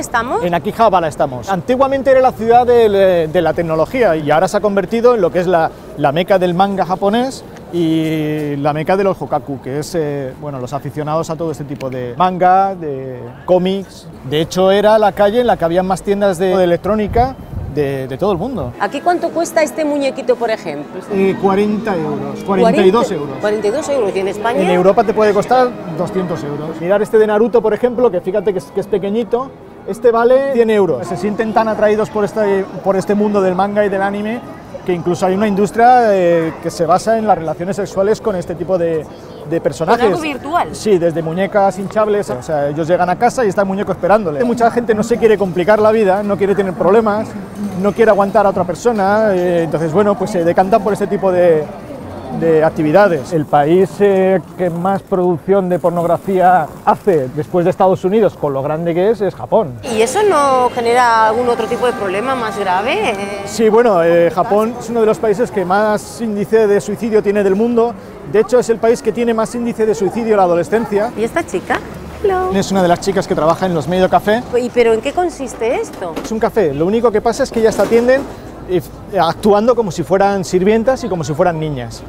dónde estamos? En Akihabara estamos. Antiguamente era la ciudad de la tecnología y ahora se ha convertido en lo que es la meca del manga japonés y la meca de los Hokaku, que es bueno, los aficionados a todo este tipo de manga, de cómics. De hecho, era la calle en la que había más tiendas de electrónica de todo el mundo. ¿Aquí cuánto cuesta este muñequito, por ejemplo? 40 euros, 42 euros. 42 euros, ¿y en España? En Europa te puede costar 200 euros. Mirar este de Naruto, por ejemplo, que fíjate que es pequeñito, este vale 100 euros. Se sienten tan atraídos por este mundo del manga y del anime, que incluso hay una industria que se basa en las relaciones sexuales con este tipo de personajes. ¿Con algo virtual? Sí, desde muñecas hinchables, o sea, ellos llegan a casa y está el muñeco esperándole. Mucha gente no se quiere complicar la vida, no quiere tener problemas, no quiere aguantar a otra persona, entonces bueno, pues se decantan por este tipo de actividades. El país que más producción de pornografía hace después de Estados Unidos, con lo grande que es Japón. ¿Y eso no genera algún otro tipo de problema más grave? Sí, bueno, Japón es uno de los países que más índice de suicidio tiene del mundo. De hecho, es el país que tiene más índice de suicidio en la adolescencia. ¿Y esta chica? Hello. Es una de las chicas que trabaja en los Medio Café. ¿Pero en qué consiste esto? Es un café, lo único que pasa es que ellas te atienden actuando como si fueran sirvientas y como si fueran niñas.